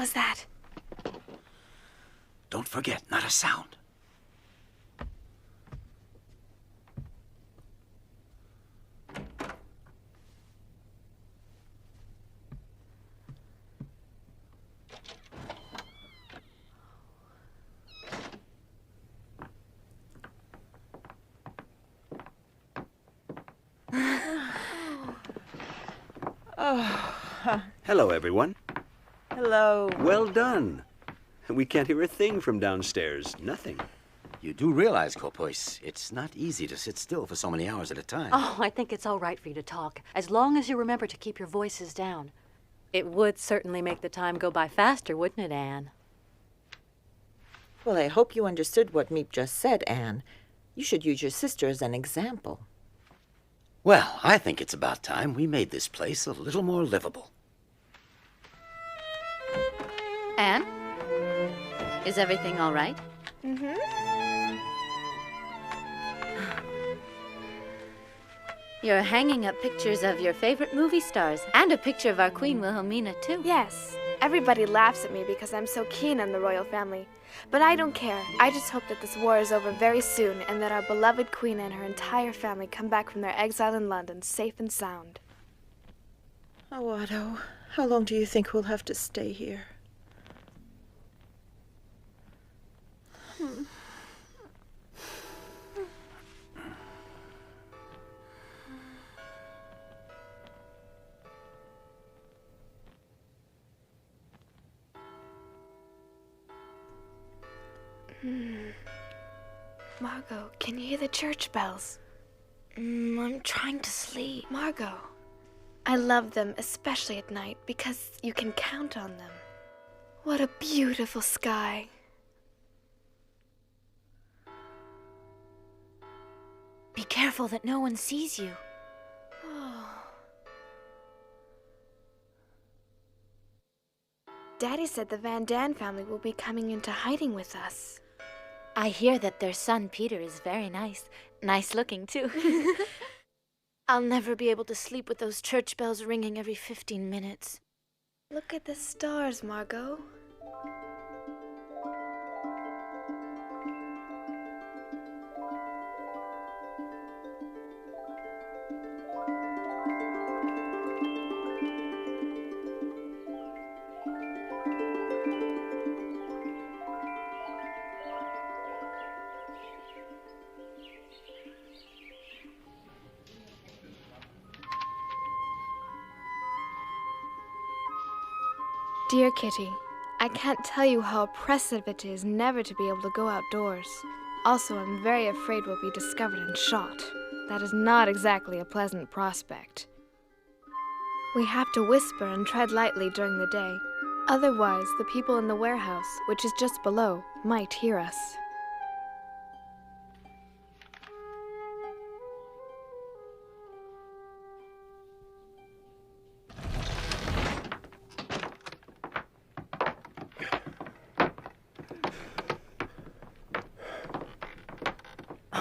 was that? Don't forget, not a sound. Hello, everyone. Hello. Well done. We can't hear a thing from downstairs. Nothing. You do realize, Corpus, it's not easy to sit still for so many hours at a time. Oh, I think it's all right for you to talk, as long as you remember to keep your voices down. It would certainly make the time go by faster, wouldn't it, Anne? Well, I hope you understood what Meep just said, Anne. You should use your sister as an example. Well, I think it's about time we made this place a little more livable. Anne? Is everything all right? Mm-hmm. You're hanging up pictures of your favorite movie stars, and a picture of our Queen Wilhelmina, too. Yes. Everybody laughs at me because I'm so keen on the royal family. But I don't care. I just hope that this war is over very soon and that our beloved queen and her entire family come back from their exile in London safe and sound. Oh, Otto, how long do you think we'll have to stay here? Margot, can you hear the church bells? I'm trying to sleep. Margot, I love them, especially at night, because you can count on them. What a beautiful sky. Be careful that no one sees you. Daddy said the Van Daan family will be coming into hiding with us. I hear that their son Peter is very nice. Nice looking, too. I'll never be able to sleep with those church bells ringing every 15 minutes. Look at the stars, Margot. Dear Kitty, I can't tell you how oppressive it is never to be able to go outdoors. Also, I'm very afraid we'll be discovered and shot. That is not exactly a pleasant prospect. We have to whisper and tread lightly during the day. Otherwise, the people in the warehouse, which is just below, might hear us.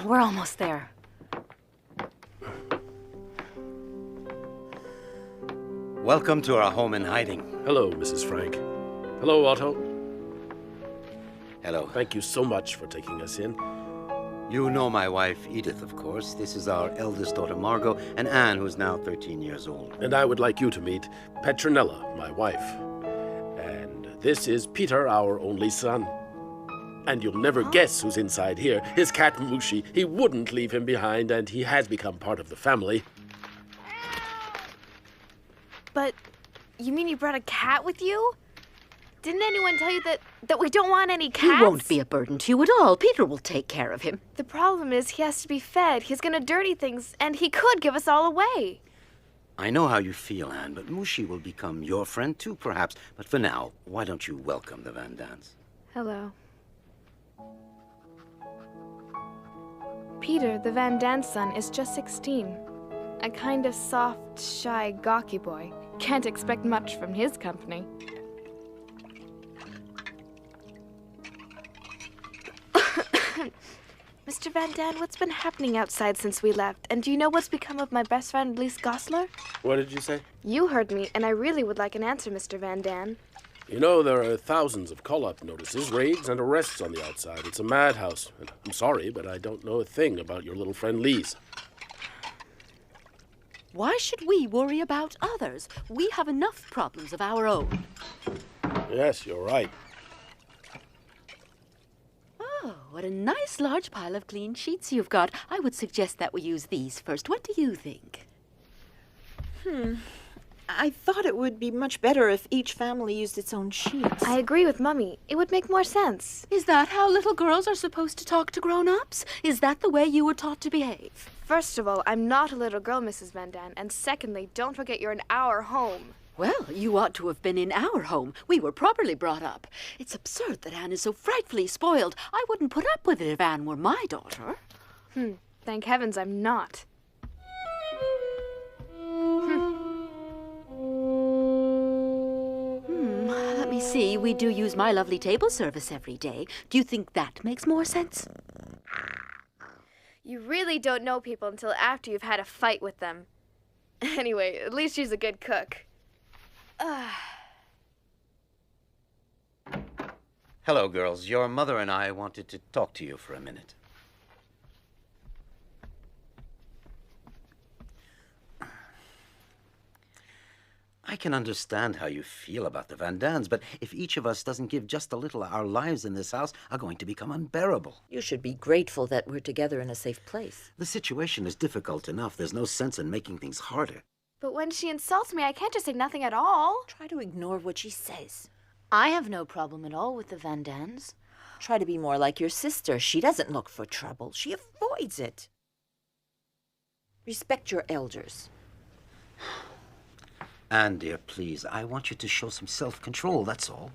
We're almost there. Welcome to our home in hiding. Hello, Mrs. Frank. Hello, Otto. Hello. Thank you so much for taking us in. You know my wife, Edith, of course. This is our eldest daughter, Margot, and Anne, who's now 13 years old. And I would like you to meet Petronella, my wife. And this is Peter, our only son. And you'll never guess who's inside here. His cat, Mushi. He wouldn't leave him behind, and he has become part of the family. But you mean you brought a cat with you? Didn't anyone tell you that we don't want any cats? He won't be a burden to you at all. Peter will take care of him. The problem is he has to be fed. He's gonna dirty things, and he could give us all away. I know how you feel, Anne, but Mushi will become your friend too, perhaps. But for now, why don't you welcome the Van Daans? Hello. Peter, the Van Daan's son, is just 16. A kind of soft, shy, gawky boy. Can't expect much from his company. Mr. Van Daan, what's been happening outside since we left? And do you know what's become of my best friend, Lise Goslar? What did you say? You heard me, and I really would like an answer, Mr. Van Daan. You know, there are thousands of call-up notices, raids, and arrests on the outside. It's a madhouse. And I'm sorry, but I don't know a thing about your little friend Lise. Why should we worry about others? We have enough problems of our own. Yes, you're right. Oh, what a nice large pile of clean sheets you've got. I would suggest that we use these first. What do you think? I thought it would be much better if each family used its own sheets. I agree with Mummy. It would make more sense. Is that how little girls are supposed to talk to grown-ups? Is that the way you were taught to behave? First of all, I'm not a little girl, Mrs. Van Daan. And secondly, don't forget you're in our home. Well, you ought to have been in our home. We were properly brought up. It's absurd that Anne is so frightfully spoiled. I wouldn't put up with it if Anne were my daughter. Thank heavens I'm not. Let me see. We do use my lovely table service every day. Do you think that makes more sense? You really don't know people until after you've had a fight with them. Anyway, at least she's a good cook. Hello, girls. Your mother and I wanted to talk to you for a minute. I can understand how you feel about the Van Daans, but if each of us doesn't give just a little, our lives in this house are going to become unbearable. You should be grateful that we're together in a safe place. The situation is difficult enough. There's no sense in making things harder. But when she insults me, I can't just say nothing at all. Try to ignore what she says. I have no problem at all with the Van Daans. Try to be more like your sister. She doesn't look for trouble. She avoids it. Respect your elders. Anne, dear, please, I want you to show some self-control, that's all.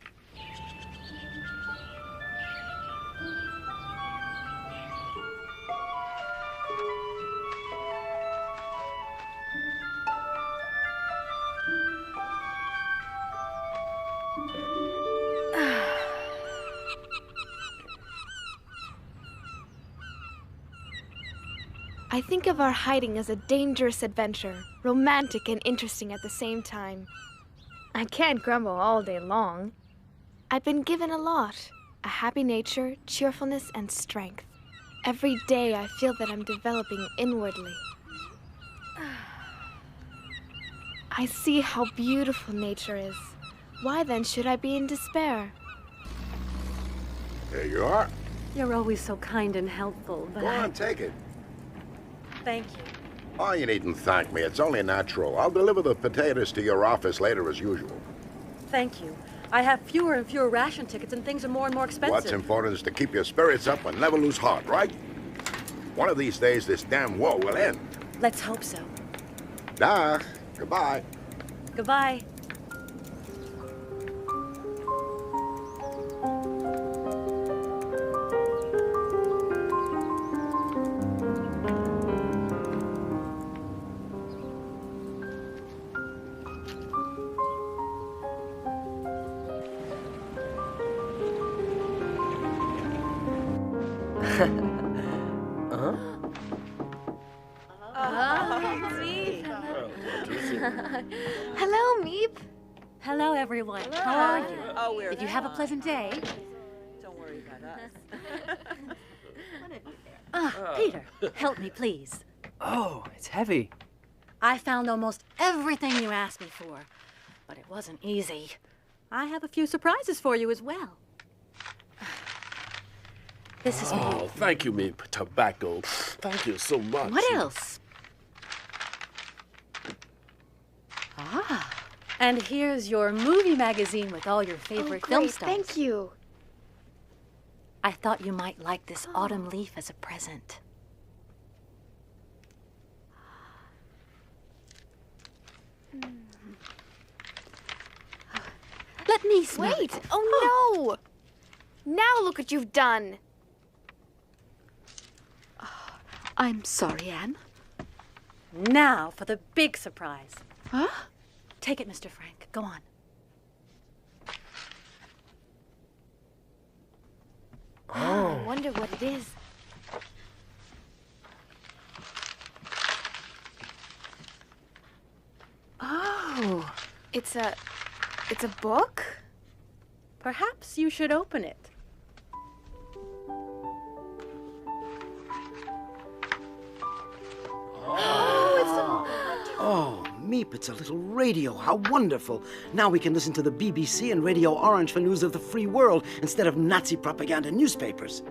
I think of our hiding as a dangerous adventure, romantic and interesting at the same time. I can't grumble all day long. I've been given a lot. A happy nature, cheerfulness, and strength. Every day I feel that I'm developing inwardly. I see how beautiful nature is. Why then should I be in despair? There you are. You're always so kind and helpful, but Go on, take it. Thank you. Oh, you needn't thank me. It's only natural. I'll deliver the potatoes to your office later as usual. Thank you. I have fewer and fewer ration tickets and things are more and more expensive. What's important is to keep your spirits up and never lose heart, right? One of these days, this damn war will end. Let's hope so. Dah. Goodbye. Goodbye. Hello, Meep. Hello, everyone. How are you? Oh, we're Did you have a pleasant day? Don't worry about us. Peter, help me, please. Oh, it's heavy. I found almost everything you asked me for, but it wasn't easy. I have a few surprises for you as well. This is Oh, thank you, me tobacco. Thank you so much. What else? And here's your movie magazine with all your favorite film Great, stars. thank you. I thought you might like this autumn leaf as a present. Let me smell Wait! it. Oh no! Now look what you've done. I'm sorry, Anne. Now for the big surprise. Huh? Take it, Mr. Frank. Go on. I wonder what it is. Oh. It's a book? Perhaps you should open it. Oh, Meep, it's a little radio. How wonderful. Now we can listen to the BBC and Radio Orange for news of the free world instead of Nazi propaganda newspapers.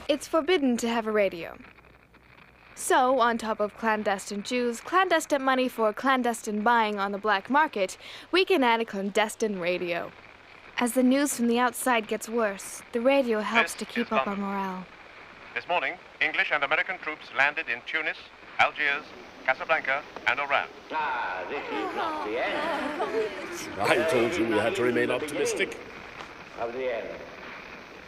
It's forbidden to have a radio. So, on top of clandestine Jews, clandestine money for clandestine buying on the black market, we can add a clandestine radio. As the news from the outside gets worse, the radio helps to keep up our morale. This morning, English and American troops landed in Tunis, Algiers, Casablanca, and Oran. Ah, this is not the end. I told you we had to remain optimistic. Of the end.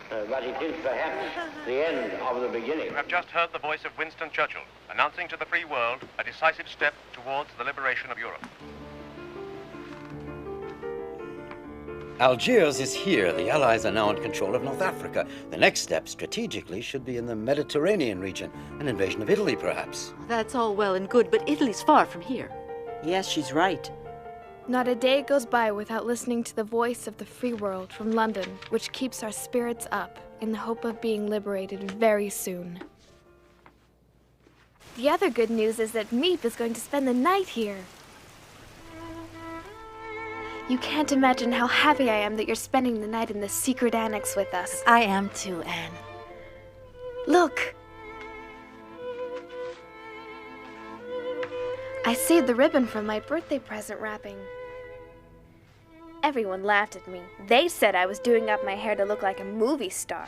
But it is perhaps the end of the beginning. You have just heard the voice of Winston Churchill, announcing to the free world a decisive step towards the liberation of Europe. Algiers is here. The Allies are now in control of North Africa. The next step, strategically, should be in the Mediterranean region. An invasion of Italy, perhaps. That's all well and good, but Italy's far from here. Yes, she's right. Not a day goes by without listening to the voice of the free world from London, which keeps our spirits up in the hope of being liberated very soon. The other good news is that Meep is going to spend the night here. You can't imagine how happy I am that you're spending the night in the secret annex with us. I am too, Anne. Look! I saved the ribbon from my birthday present wrapping. Everyone laughed at me. They said I was doing up my hair to look like a movie star.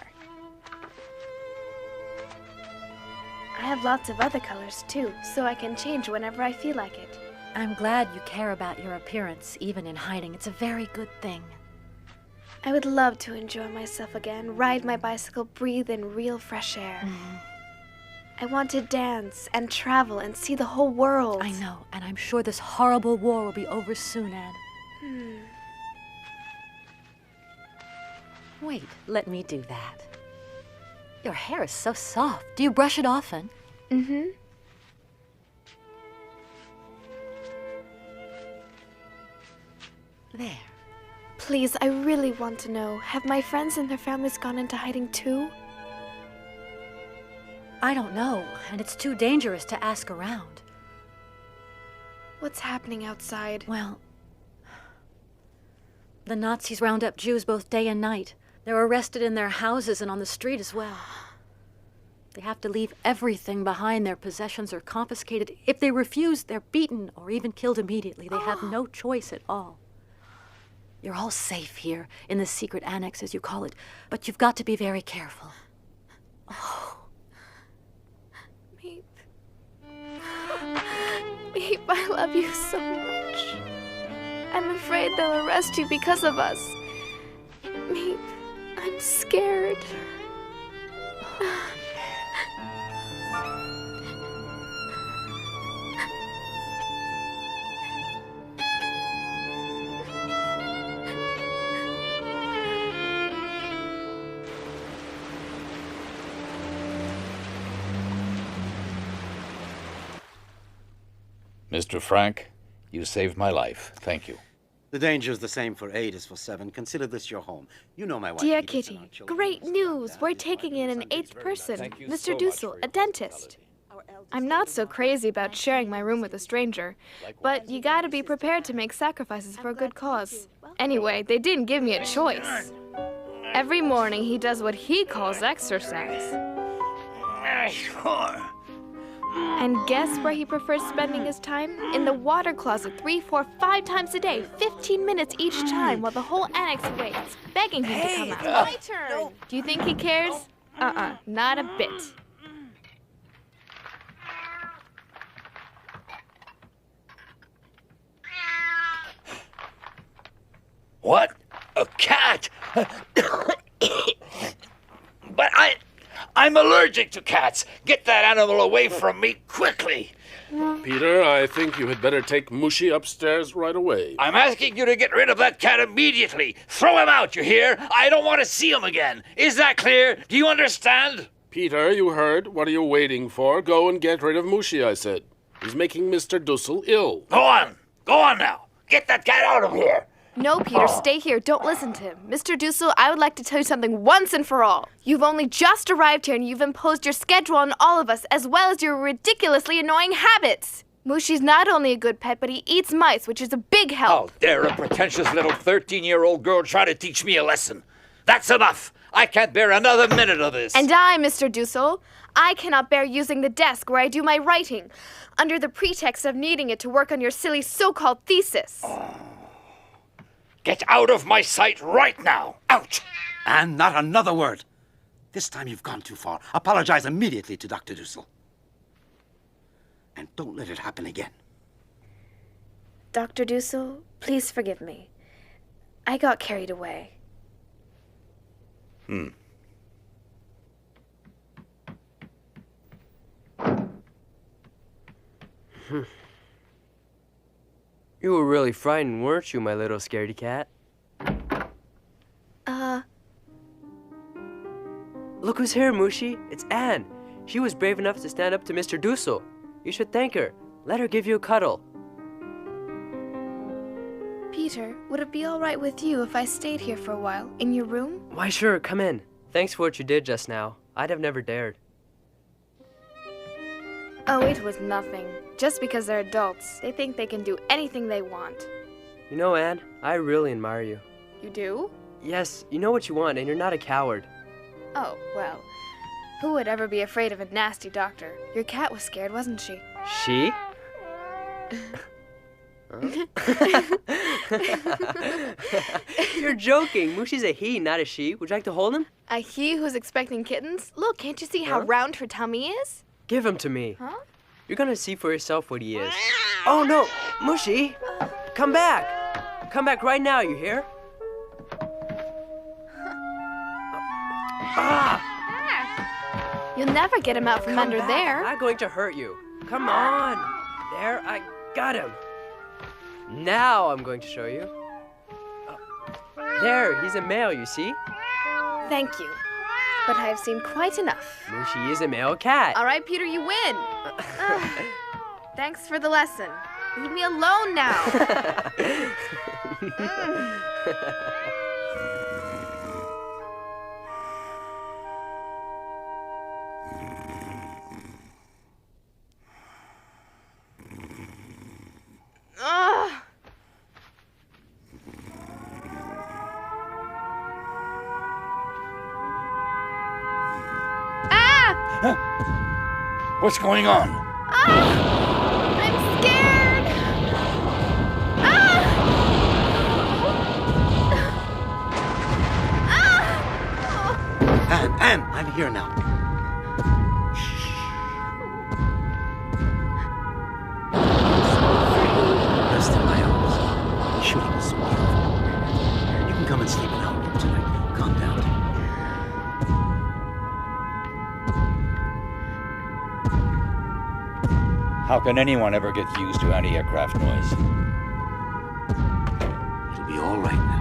I have lots of other colors too, so I can change whenever I feel like it. I'm glad you care about your appearance, even in hiding. It's a very good thing. I would love to enjoy myself again, ride my bicycle, breathe in real fresh air. I want to dance and travel and see the whole world. I know, and I'm sure this horrible war will be over soon, Anne. Wait, let me do that. Your hair is so soft. Do you brush it often? Mm-hmm. There. Please, I really want to know, have my friends and their families gone into hiding too? I don't know, and it's too dangerous to ask around. What's happening outside? Well, the Nazis round up Jews both day and night. They're arrested in their houses and on the street as well. They have to leave everything behind. Their possessions are confiscated. If they refuse, they're beaten or even killed immediately. They have no choice at all. You're all safe here, in the secret annex, as you call it, but you've got to be very careful. Oh. Meep. Meep, I love you so much. I'm afraid they'll arrest you because of us. Meep, I'm scared. Mr. Frank, you saved my life. Thank you. The danger is the same for 8 as for 7. Consider this your home. You know my wife. Dear Kitty, great news! We're taking in an 8th person, Mr. Dussel, a dentist. I'm not so crazy about sharing my room with a stranger, but you gotta be prepared to make sacrifices for a good cause. Anyway, they didn't give me a choice. Every morning he does what he calls exercise. And guess where he prefers spending his time? In the water closet 3, 4, 5 times a day, 15 minutes each time, while the whole annex waits, begging him to come out. My turn! Do you think he cares? Not a bit. What? A cat? But I'm allergic to cats. Get that animal away from me quickly. Peter, I think you had better take Mushy upstairs right away. I'm asking you to get rid of that cat immediately. Throw him out, you hear? I don't want to see him again. Is that clear? Do you understand? Peter, you heard. What are you waiting for? Go and get rid of Mushi, I said. He's making Mr. Dussel ill. Go on. Go on now. Get that cat out of here. No, Peter, stay here. Don't listen to him. Mr. Dussel, I would like to tell you something once and for all. You've only just arrived here and you've imposed your schedule on all of us, as well as your ridiculously annoying habits. Mushi's not only a good pet, but he eats mice, which is a big help. How dare a pretentious little 13-year-old girl try to teach me a lesson? That's enough. I can't bear another minute of this. And I, Mr. Dussel, I cannot bear using the desk where I do my writing, under the pretext of needing it to work on your silly so-called thesis. Get out of my sight right now. Out! And not another word. This time you've gone too far. Apologize immediately to Dr. Dussel. And don't let it happen again. Dr. Dussel, please forgive me. I got carried away. You were really frightened, weren't you, my little scaredy cat? Look who's here, Mushi. It's Anne. She was brave enough to stand up to Mr. Dussel. You should thank her. Let her give you a cuddle. Peter, would it be all right with you if I stayed here for a while, in your room? Why, sure, come in. Thanks for what you did just now. I'd have never dared. Oh, it was nothing. Just because they're adults, they think they can do anything they want. You know, Anne, I really admire you. You do? Yes, you know what you want, and you're not a coward. Oh, well, who would ever be afraid of a nasty doctor? Your cat was scared, wasn't she? She? You're joking. Mushi's a he, not a she. Would you like to hold him? A he who's expecting kittens? Look, can't you see how round her tummy is? Give him to me. Huh? You're gonna see for yourself what he is. Oh no, Mushi! Come back! Come back right now, you hear? You'll never get him out from under there. I'm not going to hurt you. Come on. There, I got him. Now I'm going to show you. There, he's a male, you see? Thank you. But I've seen quite enough. Mushi is a male cat. All right, Peter, you win. Thanks for the lesson. Leave me alone now. What's going on? I'm scared. Anne, I'm here now. Rest in my arms. Shooting is beautiful. You can come and sleep in our room tonight. Calm down. How can anyone ever get used to anti-aircraft noise? It'll be all right now.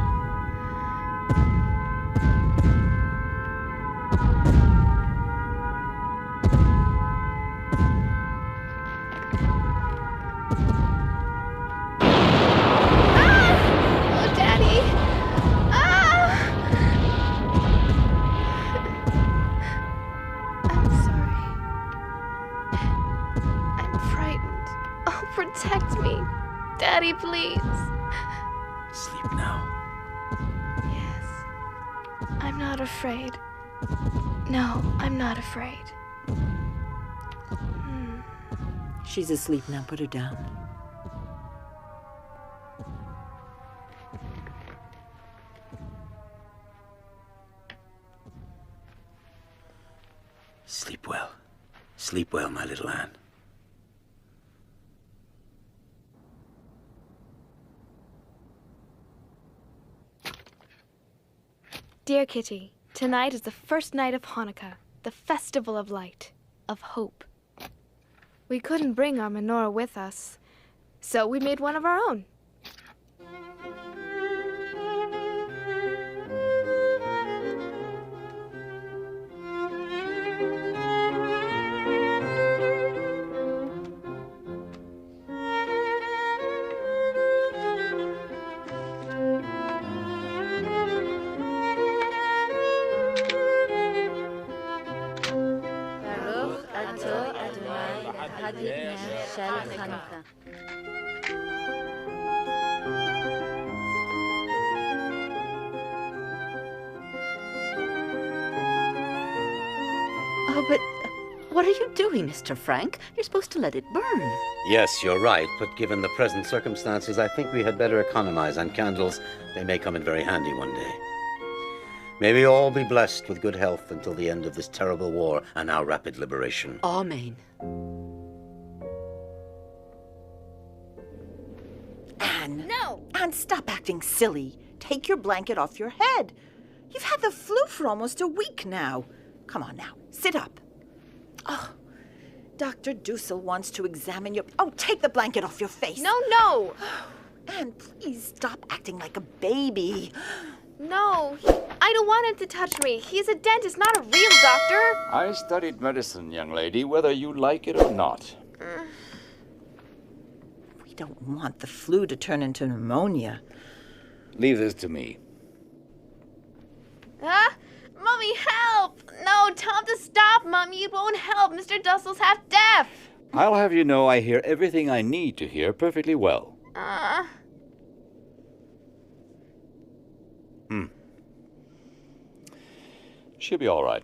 Oh, Daddy. I'm sorry. I'm frightened. Oh, protect me. Daddy, please. Sleep now. Yes. I'm not afraid. No, I'm not afraid. She's asleep now. Put her down. Sleep well. Sleep well, my little Anne. Dear Kitty, tonight is the first night of Hanukkah, the festival of light, of hope. We couldn't bring our menorah with us, so we made one of our own. Oh, but what are you doing, Mr. Frank? You're supposed to let it burn. Yes, you're right, but given the present circumstances, I think we had better economize on candles. They may come in very handy one day. May we all be blessed with good health until the end of this terrible war and our rapid liberation. Amen. Anne. No! Anne, stop acting silly. Take your blanket off your head. You've had the flu for almost a week now. Come on now, sit up. Oh, Dr. Dussel wants to examine your... Oh, take the blanket off your face. No! Anne, please stop acting like a baby. No, I don't want him to touch me. He's a dentist, not a real doctor. I studied medicine, young lady, whether you like it or not. We don't want the flu to turn into pneumonia. Leave this to me. Mommy, help! No, tell him to stop, Mommy. It won't help. Mr. Dussel's half deaf. I'll have you know I hear everything I need to hear perfectly well. She'll be all right.